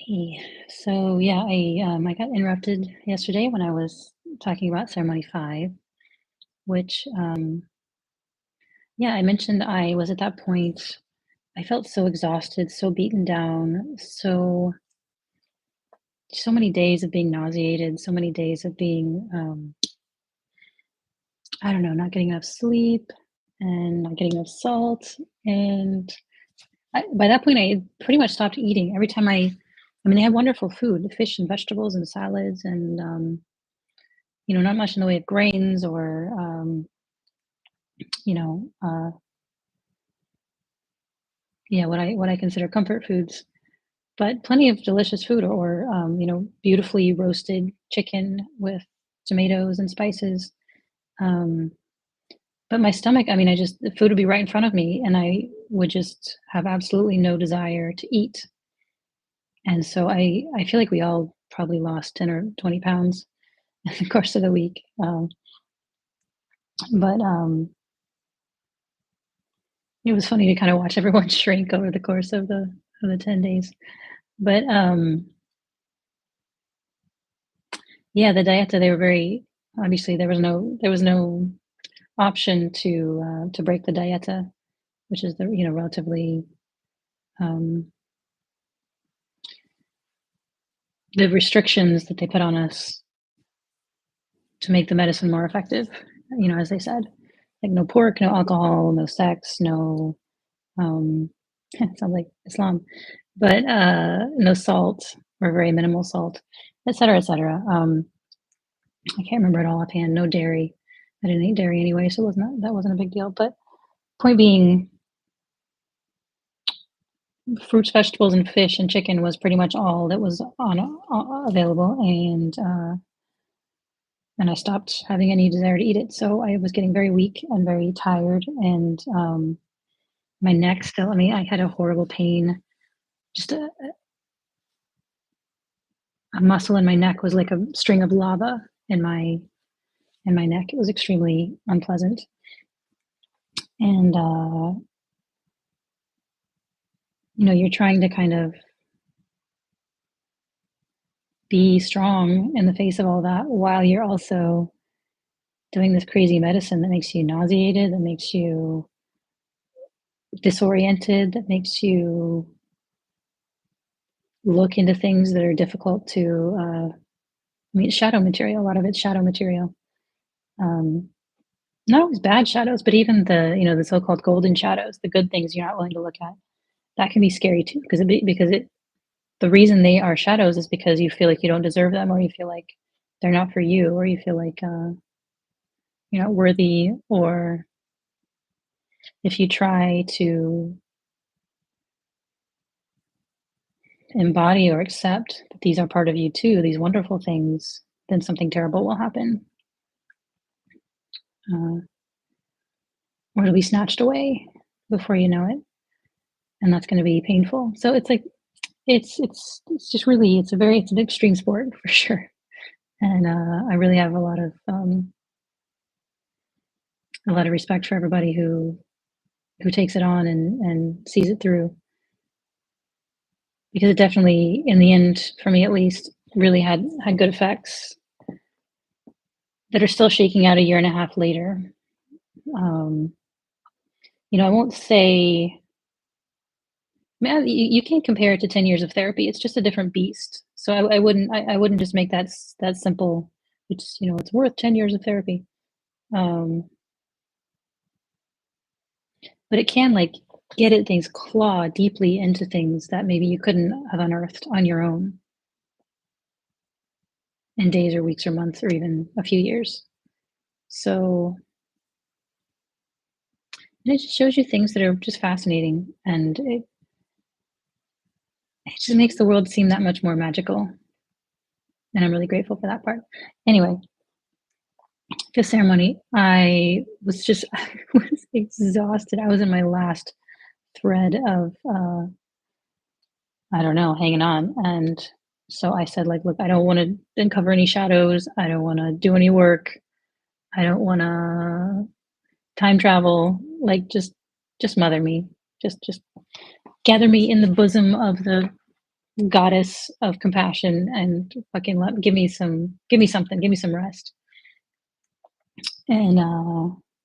Hey, so yeah, I got interrupted yesterday when I was talking about ceremony five, which yeah, I mentioned I was at that point. I felt so exhausted, so beaten down, so many days of being nauseated, so many days of being I don't know, not getting enough sleep and not getting enough salt. And by that point, I had pretty much stopped eating. Every time I mean, they had wonderful food, fish and vegetables and salads and not much in the way of grains or, you know, uh, yeah, what I consider comfort foods, but plenty of delicious food or beautifully roasted chicken with tomatoes and spices. Um, but my stomach, I mean, the food would be right in front of me, and I would just have absolutely no desire to eat. And so I feel like we all probably lost 10 or 20 pounds in the course of the week. But It was funny to kind of watch everyone shrink over the course of the 10 days. But Yeah, the dieta, they were very obviously there was no option to break the dieta, which is relatively um, the restrictions that they put on us to make the medicine more effective. As they said, like no pork, no alcohol, no sex, no it sounds like Islam, but no salt or very minimal salt, et cetera, et cetera. I can't remember it all offhand. No dairy. I didn't eat dairy anyway, so that wasn't a big deal. But point being, fruits, vegetables, and fish and chicken was pretty much all that was on available, and I stopped having any desire to eat it. So I was getting very weak and very tired, and my neck still. I mean, I had a horrible pain. Just a muscle in my neck was like a string of lava in my neck. It was extremely unpleasant, and you're trying to kind of be strong in the face of all that while you're also doing this crazy medicine that makes you nauseated, that makes you disoriented, that makes you look into things that are difficult to. I mean, shadow material. A lot of it's shadow material. Um, Not always bad shadows, but even the so-called golden shadows, the good things you're not willing to look at, that can be scary too, because it the reason they are shadows is because you feel like you don't deserve them, or you feel like they're not for you, or you feel like you're not worthy, or if you try to embody or accept that these are part of you too, these wonderful things, then something terrible will happen, uh, or it'll be snatched away before you know it, and that's going to be painful. So it's like it's just really it's an extreme sport for sure, and I really have a lot of respect for everybody who takes it on and sees it through, because it definitely, in the end, for me at least, really had good effects that are still shaking out a year and a half later. Um, I won't say, man, you can't compare it to 10 years of therapy. It's just a different beast. So I wouldn't just make that simple. It's worth 10 years of therapy. Um, but it can like get at things, claw deeply into things that maybe you couldn't have unearthed on your own in days or weeks or months or even a few years. So, and it just shows you things that are just fascinating, and it just makes the world seem that much more magical. And I'm really grateful for that part. Anyway, fifth ceremony, I was just I was exhausted. I was in my last thread of I don't know, hanging on. And so I said, like, look, I don't want to uncover any shadows. I don't want to do any work. I don't want to time travel. Like, just mother me. Just gather me in the bosom of the goddess of compassion and fucking love. Give me something, give me some rest, and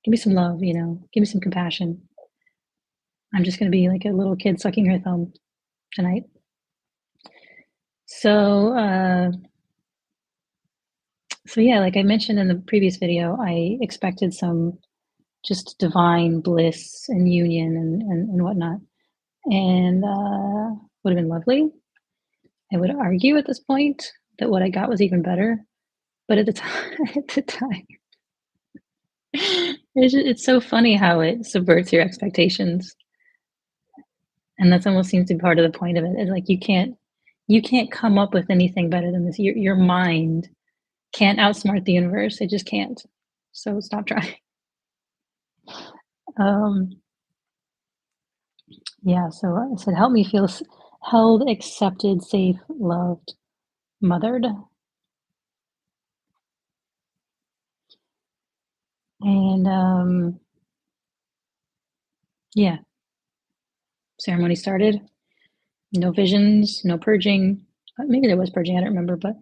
give me some love. Give me some compassion. I'm just gonna be like a little kid sucking her thumb tonight. So, so yeah, like I mentioned in the previous video, I expected some just divine bliss and union and whatnot, and would have been lovely. I would argue at this point that what I got was even better, but at the time, at the time, it's so funny how it subverts your expectations, and that's almost seems to be part of the point of it. Is like you can't come up with anything better than this. Your mind can't outsmart the universe. It just can't. So stop trying. Um, yeah. So I said, help me feel held, accepted, safe, loved, mothered, and yeah. Ceremony started. No visions, no purging. Maybe there was purging. I don't remember, but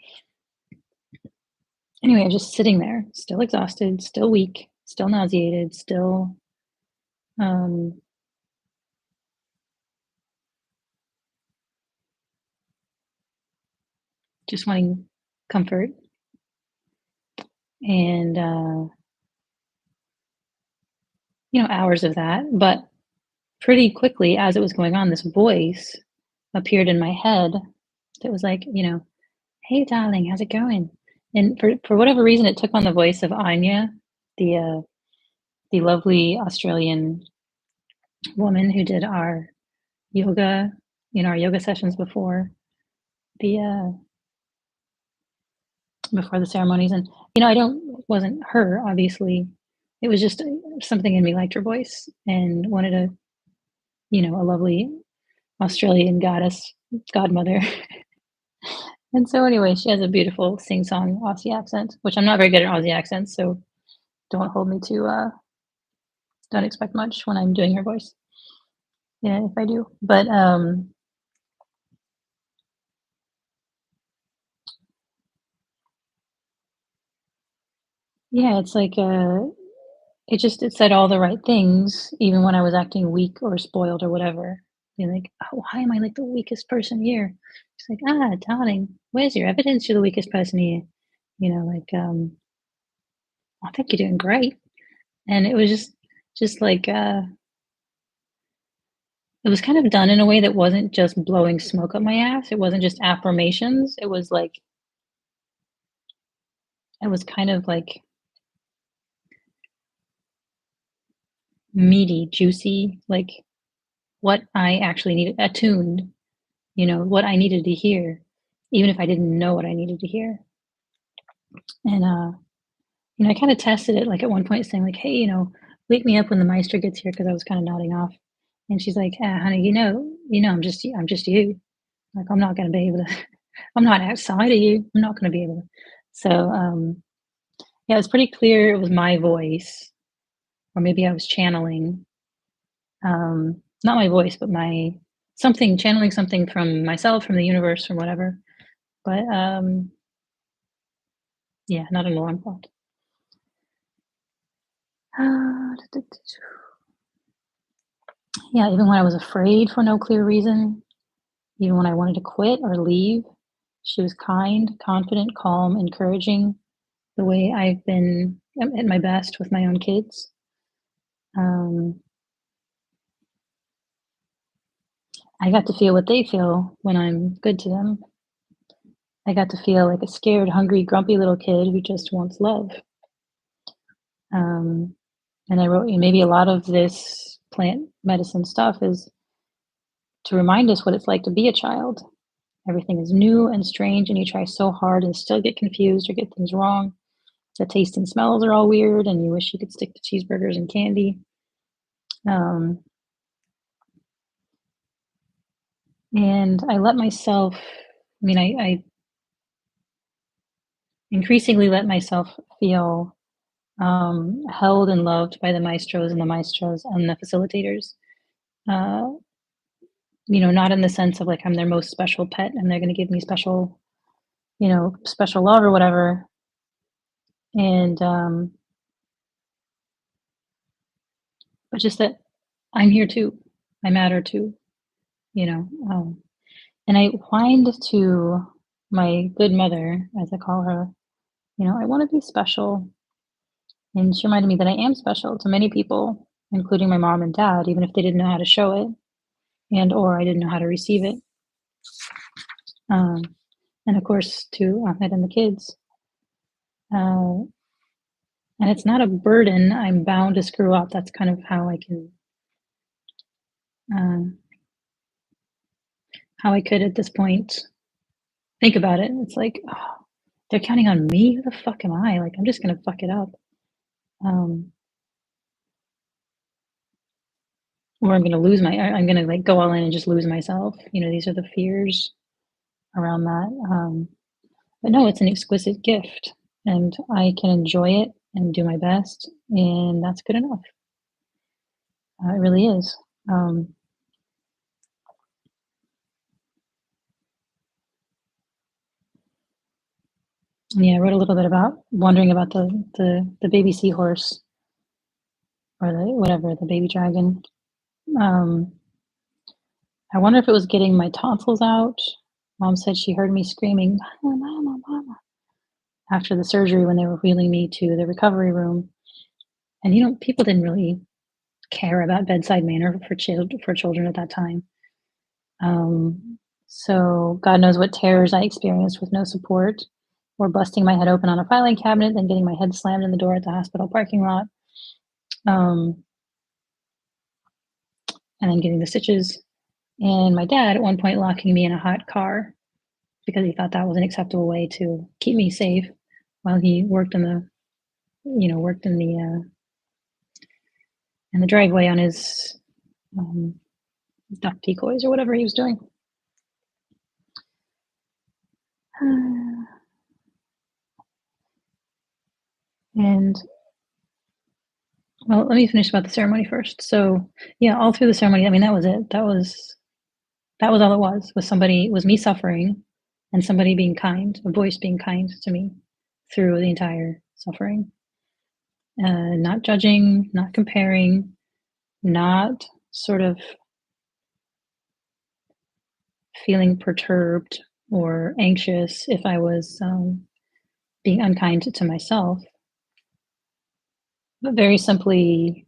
anyway, I was just sitting there, still exhausted, still weak, still nauseated, still um, just wanting comfort. And, hours of that. But pretty quickly, as it was going on, this voice appeared in my head that was like, hey, darling, how's it going? And for whatever reason, it took on the voice of Anya, the lovely Australian woman who did our yoga, our yoga sessions the before the ceremonies. And I don't wasn't her, obviously. It was just something in me liked her voice and wanted a lovely Australian goddess, godmother. And so anyway, she has a beautiful sing-song Aussie accent, which I'm not very good at Aussie accents, so don't hold me to don't expect much when I'm doing her voice. Yeah, if I do. But yeah, it's like it said all the right things, even when I was acting weak or spoiled or whatever. You're like, oh, why am I like the weakest person here? She's like, darling, where's your evidence you're the weakest person here? Like, I think you're doing great. And it was just like it was kind of done in a way that wasn't just blowing smoke up my ass. It wasn't just affirmations. It was kind of like meaty, juicy, like what I actually needed, attuned, what I needed to hear, even if I didn't know what I needed to hear. And I kind of tested it like at one point saying like, hey, wake me up when the maestro gets here because I was kind of nodding off. And she's like, honey, I'm just you. Like I'm not gonna be able to I'm not outside of you. I'm not gonna be able to. So yeah, it was pretty clear it was my voice, or maybe I was channeling not my voice, but my something channeling something from myself, from the universe, from whatever. But yeah, not an alarm clock. Yeah, even when I was afraid for no clear reason, even when I wanted to quit or leave, she was kind, confident, calm, encouraging, the way I've been at my best with my own kids. Um, I got to feel what they feel when I'm good to them. I got to feel like a scared, hungry, grumpy little kid who just wants love. Um, and I wrote, maybe a lot of this plant medicine stuff is to remind us what it's like to be a child. Everything is new and strange, and you try so hard and still get confused or get things wrong. The taste and smells are all weird, and you wish you could stick to cheeseburgers and candy. And I let myself, I increasingly let myself feel held and loved by the maestros and the facilitators. Uh, not in the sense of like I'm their most special pet and they're going to give me special, special love or whatever. And but just that I'm here too. I matter too, you know. And I whined to my good mother, as I call her, I want to be special. And she reminded me that I am special to many people, including my mom and dad, even if they didn't know how to show it and or I didn't know how to receive it. Um, and of course to Ahmed and the kids. Uh, and it's not a burden. I'm bound to screw up. That's kind of um, how I could at this point think about it. It's like, oh, they're counting on me. Who the fuck am I? Like, I'm just gonna fuck it up. Um, or I'm gonna I'm gonna like go all in and just lose myself. These are the fears around that. But no, it's an exquisite gift, and I can enjoy it and do my best, and that's good enough. It really is. Yeah, I wrote a little bit about wondering about the baby seahorse or the whatever the baby dragon. Um, I wonder if it was getting my tonsils out. Mom said she heard me screaming, "Mama, mama, mama," after the surgery when they were wheeling me to the recovery room. And people didn't really care about bedside manner for children at that time. So God knows what terrors I experienced with no support, or busting my head open on a filing cabinet, then getting my head slammed in the door at the hospital parking lot, um, and then getting the stitches. And my dad at one point locking me in a hot car because he thought that was an acceptable way to keep me safe while he worked worked in the driveway on his duck decoys or whatever he was doing. And well, let me finish about the ceremony first. So yeah, all through the ceremony, I mean, that was it. That was all it was me suffering and somebody being kind, a voice being kind to me through the entire suffering. Not judging, not comparing, not sort of feeling perturbed or anxious if I was being unkind to myself, but very simply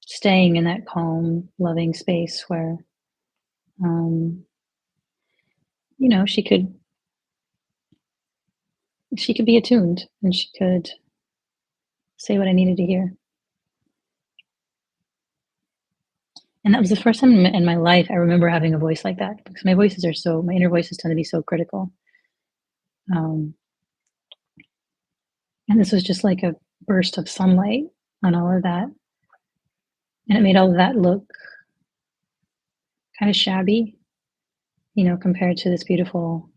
staying in that calm, loving space where, um, she could be attuned and she could say what I needed to hear. And that was the first time in my life I remember having a voice like that, because my inner voices tend to be so critical. And this was just like a burst of sunlight on all of that. And it made all of that look kind of shabby, compared to this beautiful,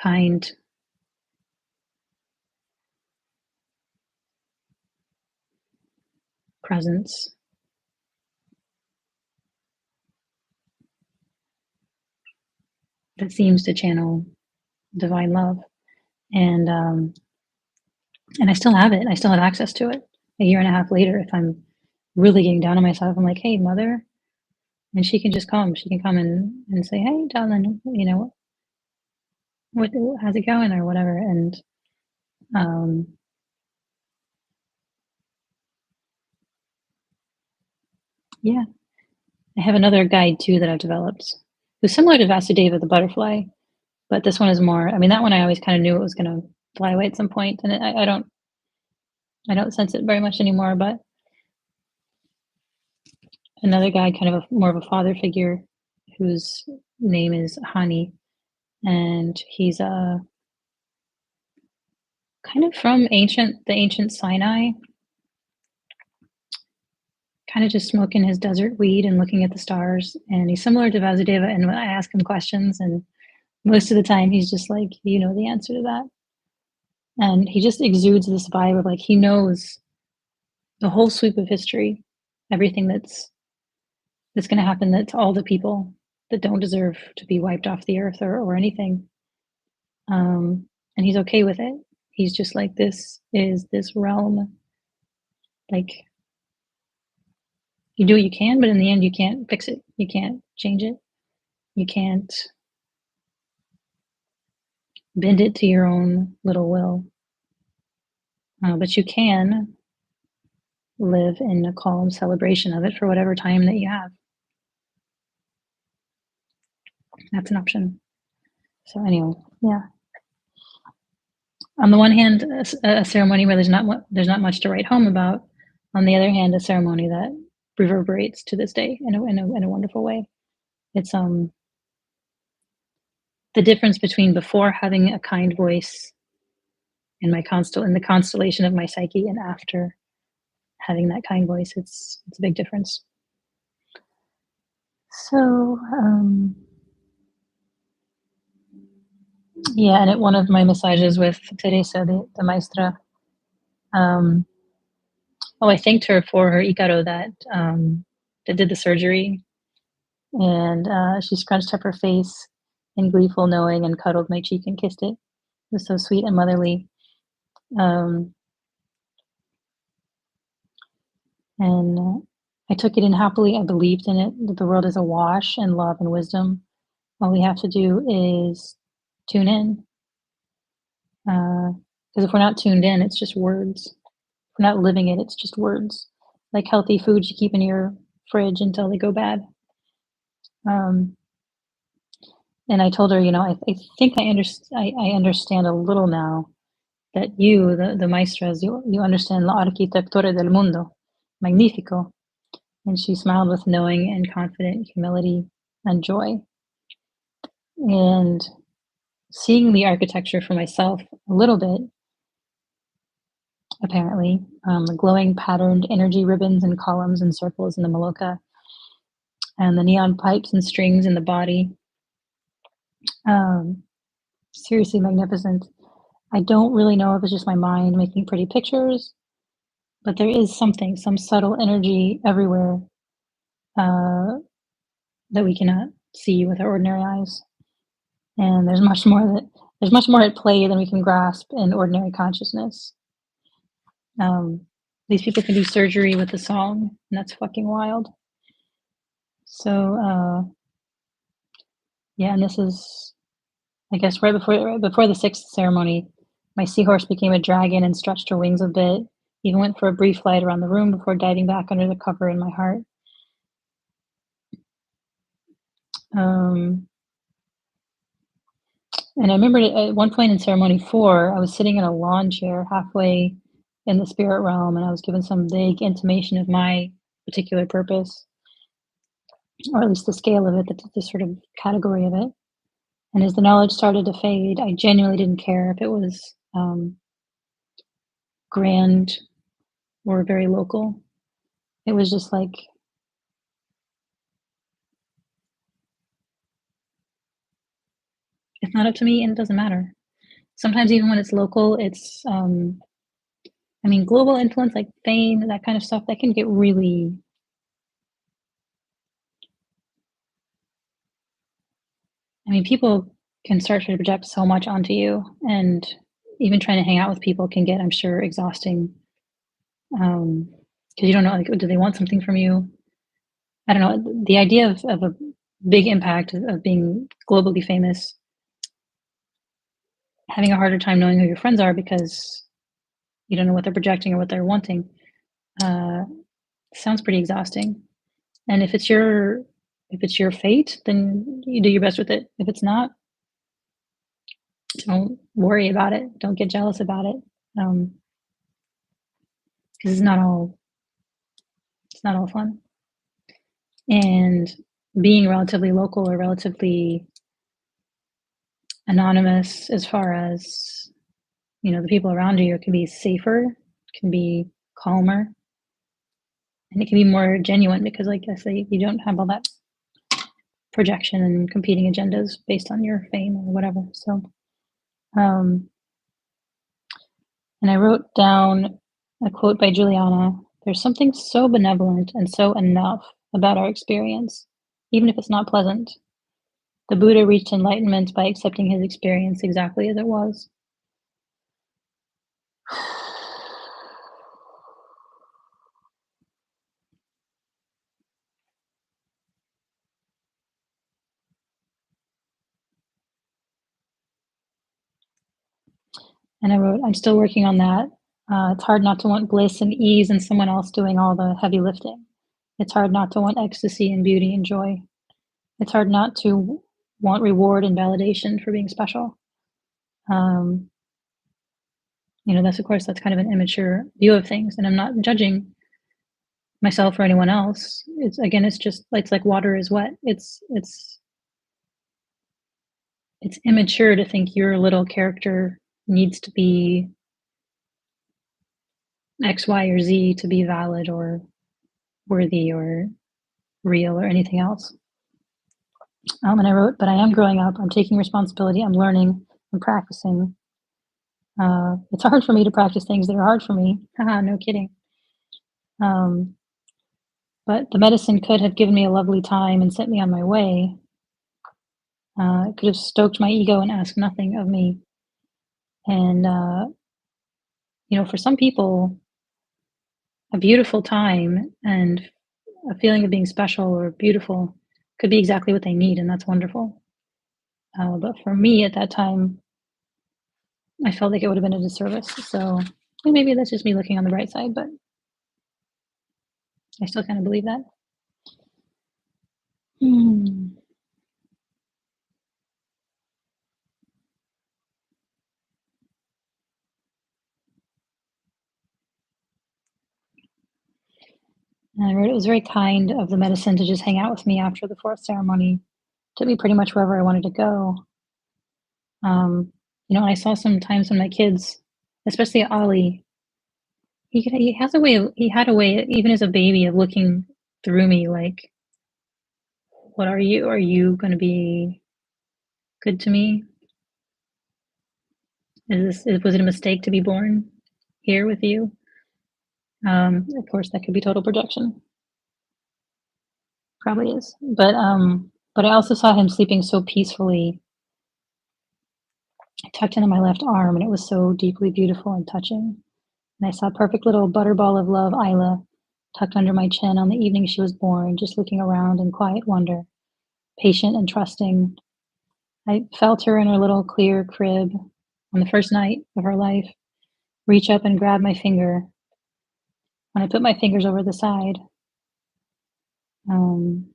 kind, presence that seems to channel divine love. And I still have it. I still have access to it a year and a half later. If I'm really getting down on myself, I'm like, hey, mother. And she can just come. She can come and say, hey, darling, how's it going or whatever. And um, yeah, I have another guide too that I've developed. It's similar to Vasudeva the butterfly, but this one is more. I mean, that one I always kind of knew it was going to fly away at some point, and I don't sense it very much anymore. But another guy, kind of more of a father figure, whose name is Hani, and he's kind of from the ancient Sinai, kind of just smoking his desert weed and looking at the stars. And he's similar to Vasudeva. And when I ask him questions, and most of the time he's just like, the answer to that. And he just exudes this vibe of like he knows the whole sweep of history, everything that's going to happen, that's all the people that don't deserve to be wiped off the earth or anything. And he's okay with it. He's just like, this is this realm. Like, you do what you can, but in the end, you can't fix it. You can't change it. You can't bend it to your own little will. But you can live in a calm celebration of it for whatever time that you have. That's an option. So anyway, yeah. On the one hand, a ceremony where there's not much to write home about. On the other hand, a ceremony that reverberates to this day in a wonderful way. It's the difference between before having a kind voice in the constellation of my psyche, and after having that kind voice. It's a big difference. So yeah, and at one of my massages with Teresa, the maestra, I thanked her for her Icaro that did the surgery, and she scrunched up her face in gleeful knowing and cuddled my cheek and kissed it. It was so sweet and motherly. And I took it in happily. I believed in it, that the world is awash in love and wisdom. All we have to do is tune in. Because if we're not tuned in, it's just words. If we're not living it, it's just words. Like healthy foods you keep in your fridge until they go bad. And I told her, I think I understand a little now that you, the maestras, you understand la arquitectura del mundo. Magnifico. And she smiled with knowing and confident humility and joy. And seeing the architecture for myself a little bit, apparently, the glowing patterned energy ribbons and columns and circles in the maloka, and the neon pipes and strings in the body. Seriously magnificent. I don't really know if it's just my mind making pretty pictures, but there is some subtle energy everywhere that we cannot see with our ordinary eyes. And there's much more at play than we can grasp in ordinary consciousness. These people can do surgery with a song, and that's fucking wild. So yeah, and this is, I guess, right before the sixth ceremony, my seahorse became a dragon and stretched her wings a bit. Even went for a brief flight around the room before diving back under the cover in my heart. And I remember at one point in ceremony 4, I was sitting in a lawn chair halfway in the spirit realm, and I was given some vague intimation of my particular purpose, or at least the scale of it, the sort of category of it. And as the knowledge started to fade, I genuinely didn't care if it was grand or very local. It was just like, it's not up to me and it doesn't matter. Sometimes even when it's local, it's, global influence, like fame, that kind of stuff, that can get really, people can start to project so much onto you, and even trying to hang out with people can get, I'm sure, exhausting. Because you don't know, like, do they want something from you? I don't know. The idea of a big impact of being globally famous, having a harder time knowing who your friends are because you don't know what they're projecting or what they're wanting, sounds pretty exhausting. And if it's your fate, then you do your best with it. If it's not, don't worry about it. Don't get jealous about it. Because it's not all fun. And being relatively local or relatively anonymous, as far as, the people around you, can be safer, can be calmer, and it can be more genuine because, like I say, you don't have all that projection and competing agendas based on your fame or whatever. So, and I wrote down a quote by Juliana There's something so benevolent and so enough about our experience, even if it's not pleasant. The Buddha reached enlightenment by accepting his experience exactly as it was. And I wrote, I'm still working on that. It's hard not to want bliss and ease and someone else doing all the heavy lifting. It's hard not to want ecstasy and beauty and joy. It's hard not to want reward and validation for being special. Um, that's, of course, that's kind of an immature view of things. And I'm not judging myself or anyone else. It's just, it's like water is wet. It's immature to think your little character needs to be X, Y, or Z to be valid or worthy or real or anything else. And I wrote, but I am growing up. I'm taking responsibility. I'm learning. I'm practicing. It's hard for me to practice things that are hard for me. Haha, no kidding. Um, but the medicine could have given me a lovely time and sent me on my way. It could have stoked my ego and asked nothing of me. And, for some people, a beautiful time and a feeling of being special or beautiful could be exactly what they need, and that's wonderful. But for me at that time, I felt like it would have been a disservice. So maybe that's just me looking on the bright side, but I still kind of believe that. Hmm. And I wrote, it was very kind of the medicine to just hang out with me after the fourth ceremony. Took me pretty much wherever I wanted to go. Um, I saw sometimes when my kids, especially Ollie, he had a way, even as a baby, of looking through me like, what are you? Are you going to be good to me? Was it a mistake to be born here with you? Of course, that could be total projection. Probably is. But I also saw him sleeping so peacefully, tucked into my left arm, and it was so deeply beautiful and touching. And I saw a perfect little butterball of love, Isla, tucked under my chin on the evening she was born, just looking around in quiet wonder, patient and trusting. I felt her in her little clear crib on the first night of her life reach up and grab my finger when I put my fingers over the side. Um,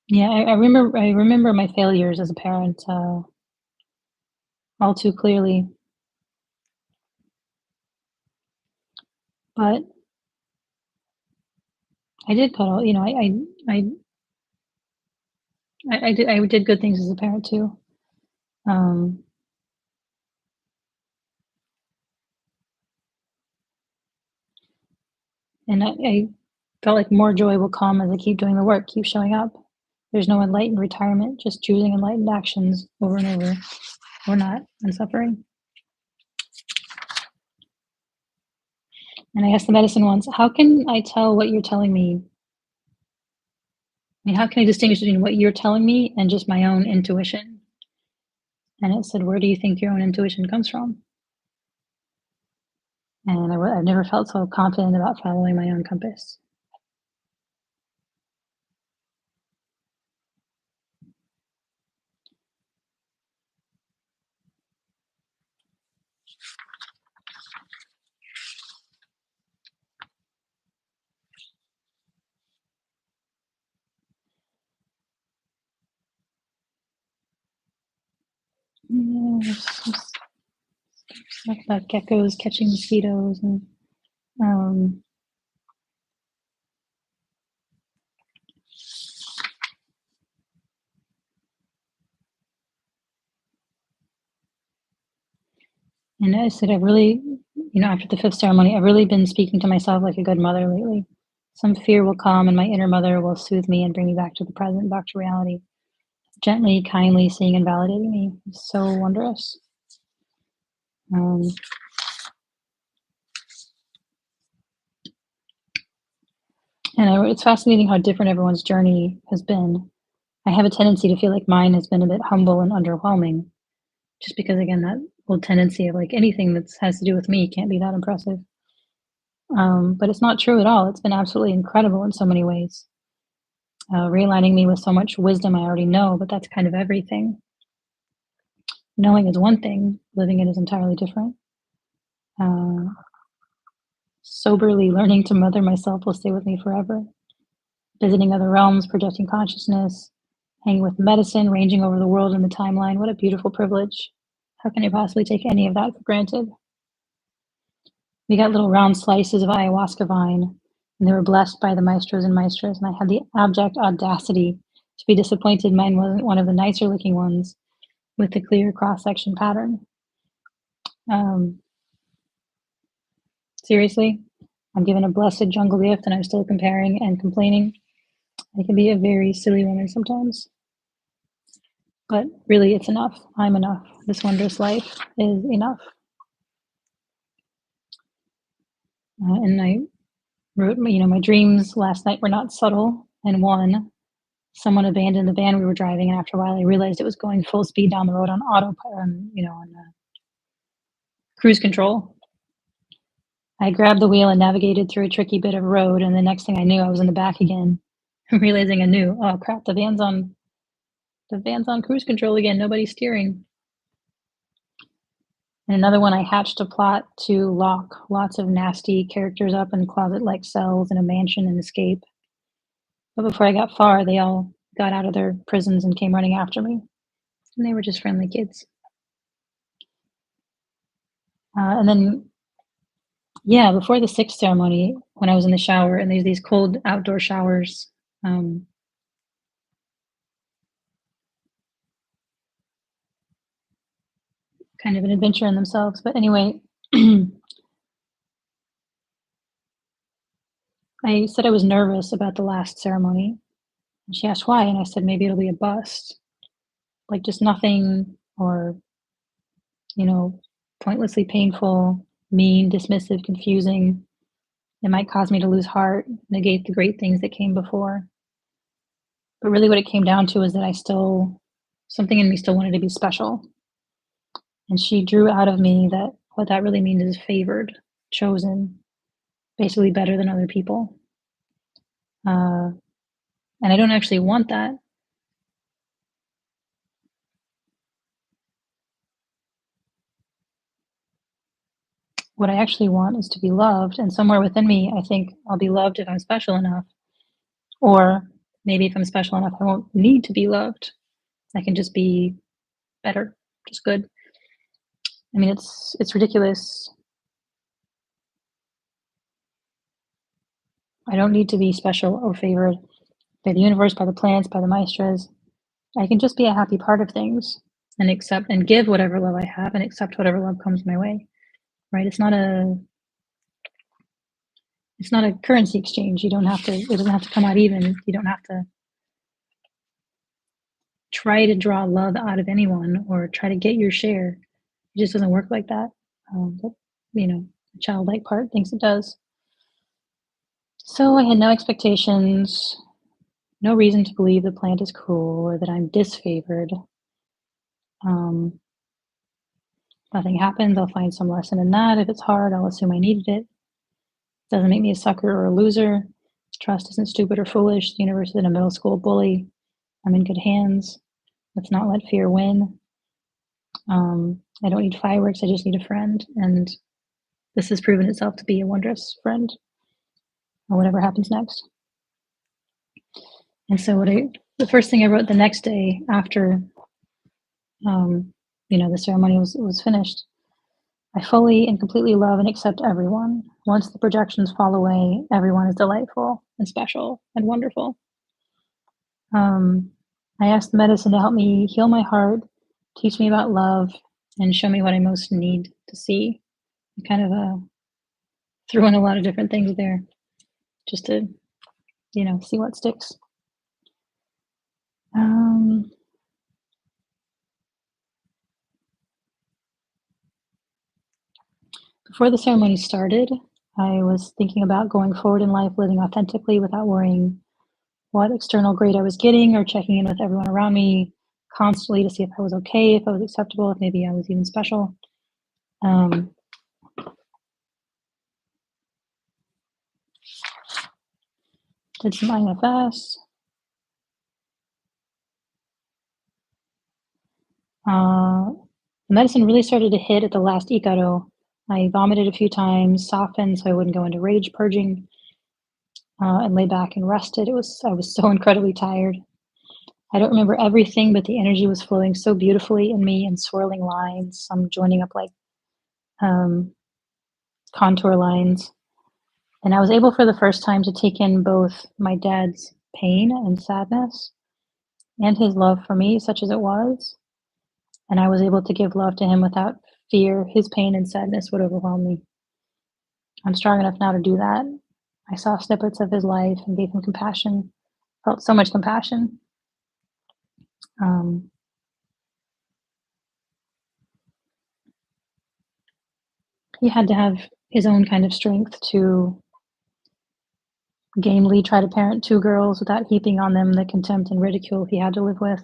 yeah, I remember my failures as a parent all too clearly, but I did put all, I did good things as a parent too. Um, and I felt like more joy will come as I keep doing the work, keep showing up. There's no enlightened retirement, just choosing enlightened actions over and over, or not, and suffering. And I asked the medicine once, how can I tell what you're telling me? I mean, how can I distinguish between what you're telling me and just my own intuition? And it said, where do you think your own intuition comes from? And I've never felt so confident about following my own compass. Yeah, there's stuff about geckos catching mosquitoes um, and I said, I've really, after the fifth ceremony, I've really been speaking to myself like a good mother lately. Some fear will come, and my inner mother will soothe me and bring me back to the present, back to reality. Gently, kindly seeing and validating me. It's so wondrous. Um, and it's fascinating how different everyone's journey has been. I have a tendency to feel like mine has been a bit humble and underwhelming, just because, again, that old tendency of like anything that has to do with me can't be that impressive. But it's not true at all. It's been absolutely incredible in so many ways, realigning me with so much wisdom I already know, but that's kind of everything. Knowing is one thing, living it is entirely different. Uh, Soberly learning to mother myself will stay with me forever. Visiting other realms, projecting consciousness, hanging with medicine, ranging over the world and the timeline. What a beautiful privilege. How can I possibly take any of that for granted? We got little round slices of ayahuasca vine, and they were blessed by the maestros and maestras, and I had the abject audacity to be disappointed mine wasn't one of the nicer looking ones with the clear cross-section pattern. Um, Seriously, I'm given a blessed jungle gift and I'm still comparing and complaining. I can be a very silly woman sometimes, but really it's enough. I'm enough. This wondrous life is enough. And I wrote, my dreams last night were not subtle. And one, someone abandoned the van we were driving, and after a while, I realized it was going full speed down the road on cruise control. I grabbed the wheel and navigated through a tricky bit of road, and the next thing I knew, I was in the back again, realizing anew, oh crap, the van's on cruise control again. Nobody's steering. And another one, I hatched a plot to lock lots of nasty characters up in closet-like cells in a mansion and escape. But before I got far, they all got out of their prisons and came running after me. And they were just friendly kids. And then, yeah, before the sixth ceremony, when I was in the shower, and there's these cold outdoor showers, kind of an adventure in themselves. But anyway, I said I was nervous about the last ceremony. And she asked why, and I said maybe it'll be a bust, like just nothing, or, you know, pointlessly painful, mean, dismissive, confusing. It might cause me to lose heart, negate the great things that came before. But really, what it came down to is that something in me still wanted to be special. And she drew out of me that what that really means is favored, chosen, basically better than other people. And I don't actually want that. What I actually want is to be loved. And somewhere within me, I think I'll be loved if I'm special enough. Or maybe if I'm special enough, I won't need to be loved. I can just be better, just good. I mean, it's ridiculous. I don't need to be special or favored by the universe, by the plants, by the maestras. I can just be a happy part of things and accept and give whatever love I have and accept whatever love comes my way. Right? It's not a currency exchange. It doesn't have to come out even. You don't have to try to draw love out of anyone or try to get your share. It just doesn't work like that. But, the childlike part thinks it does. So I had no expectations, no reason to believe the plant is cruel or that I'm disfavored. Um, Nothing happens. I'll find some lesson in that. If it's hard, I'll assume I needed it. Doesn't make me a sucker or a loser. Trust isn't stupid or foolish. The universe isn't a middle school bully. I'm in good hands. Let's not let fear win. I don't need fireworks. I just need a friend. And this has proven itself to be a wondrous friend, or whatever happens next. And so the first thing I wrote the next day after, the ceremony was finished, I fully and completely love and accept everyone. Once the projections fall away, everyone is delightful and special and wonderful. I asked the medicine to help me heal my heart, teach me about love, and show me what I most need to see. I kind of threw in a lot of different things there just to, see what sticks. Um, Before the ceremony started, I was thinking about going forward in life, living authentically without worrying what external grade I was getting or checking in with everyone around me constantly to see if I was okay, if I was acceptable, if maybe I was even special. Um, did some IFS. Uh, the medicine really started to hit at the last Ikaro. I vomited a few times, softened so I wouldn't go into rage purging, and lay back and rested. I was so incredibly tired. I don't remember everything, but the energy was flowing so beautifully in me in swirling lines, some joining up like um, contour lines. And I was able for the first time to take in both my dad's pain and sadness and his love for me, such as it was. And I was able to give love to him without fear his pain and sadness would overwhelm me. I'm strong enough now to do that. I saw snippets of his life and gave him compassion, felt so much compassion. Um, he had to have his own kind of strength to gamely try to parent two girls without heaping on them the contempt and ridicule he had to live with.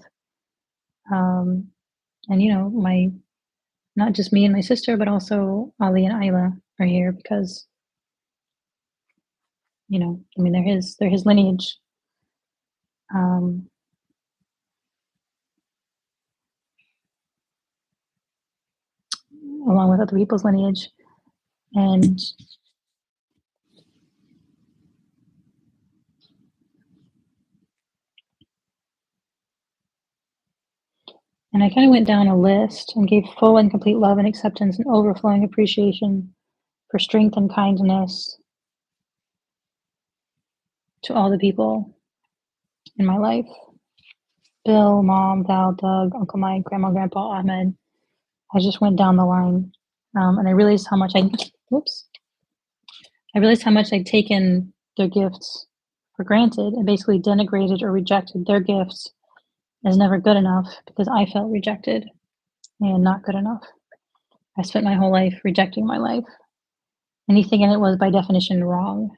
Um, and my not just me and my sister, but also Ali and Isla are here because I mean they're his lineage. Um, Along with other people's lineage, and I kind of went down a list and gave full and complete love and acceptance and overflowing appreciation for strength and kindness to all the people in my life: Bill, Mom, Val, Doug, Uncle Mike, Grandma, Grandpa, Ahmed. I just went down the line, and I realized how much whoops, I realized how much I'd taken their gifts for granted and basically denigrated or rejected their gifts as never good enough because I felt rejected and not good enough. I spent my whole life rejecting my life. Anything in it was by definition wrong.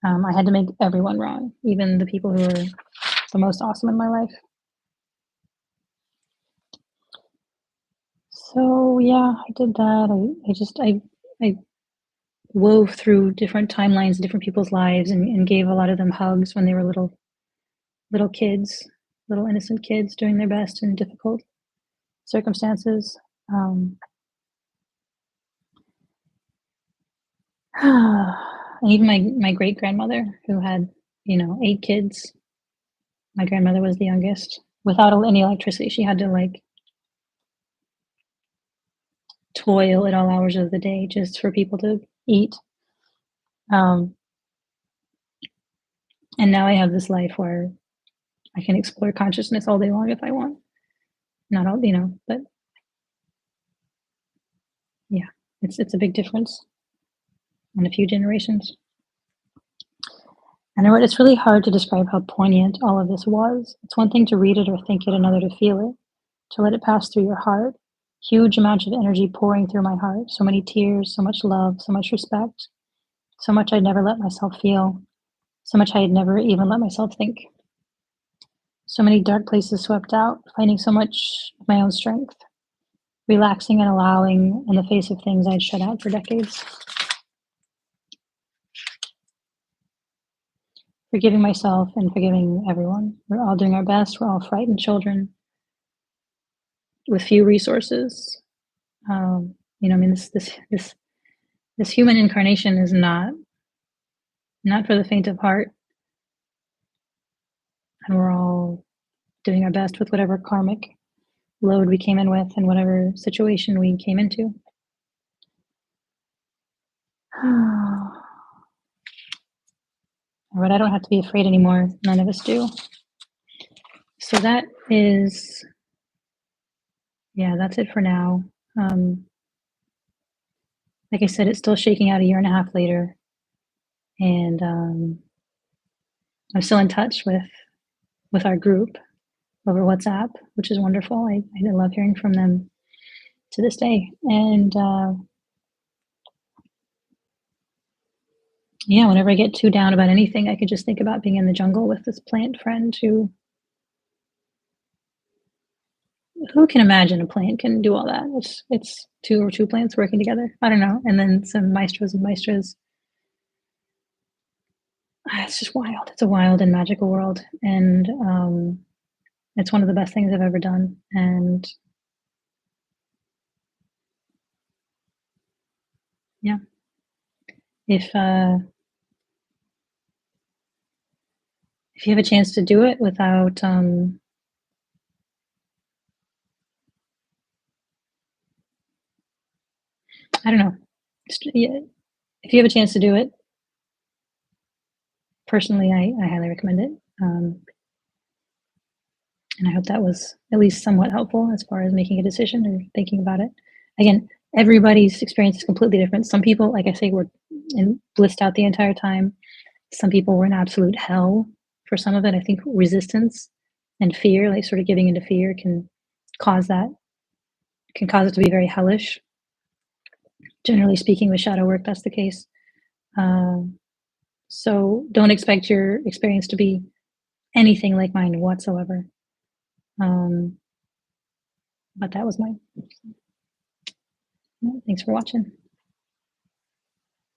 I had to make everyone wrong, even the people who were the most awesome in my life. So yeah, I did that. I wove through different timelines, different people's lives, and gave a lot of them hugs when they were little kids, little innocent kids doing their best in difficult circumstances. Um, and even my great grandmother, who had 8 kids. My grandmother was the youngest. Without any electricity, she had to toil at all hours of the day just for people to eat. Um, and now I have this life where I can explore consciousness all day long if I want. Not all, but yeah, it's a big difference in a few generations. And I wrote, it's really hard to describe how poignant all of this was. It's one thing to read it or think it, another to feel it, to let it pass through your heart. Huge amounts of energy pouring through my heart. So many tears, so much love, so much respect, so much I'd never let myself feel, so much I had never even let myself think. So many dark places swept out, finding so much of my own strength, relaxing and allowing in the face of things I'd shut out for decades. Forgiving myself and forgiving everyone. We're all doing our best. We're all frightened children with few resources. I mean, this human incarnation is not for the faint of heart, and we're all doing our best with whatever karmic load we came in with and whatever situation we came into. But I don't have to be afraid anymore. None of us do. So that's it for now. Like I said, it's still shaking out a year and a half later, and I'm still in touch with our group over WhatsApp, which is wonderful. I love hearing from them to this day, and Yeah, whenever I get too down about anything, I could just think about being in the jungle with this plant friend who can imagine a plant can do all that? It's two plants working together. I don't know. And then some maestros and maestras. It's just wild. It's a wild and magical world, and it's one of the best things I've ever done. And yeah, if if you have a chance to do it without, I don't know, just, yeah, if you have a chance to do it, personally, I highly recommend it. And I hope that was at least somewhat helpful as far as making a decision or thinking about it. Again, everybody's experience is completely different. Some people, like I say, were blissed out the entire time. Some people were in absolute hell for some of it. I think resistance and fear, like sort of giving into fear, cause that can cause it to be very hellish. Generally speaking, with shadow work, that's the case. Um, so don't expect your experience to be anything like mine whatsoever. Um, but that was mine. Thanks for watching.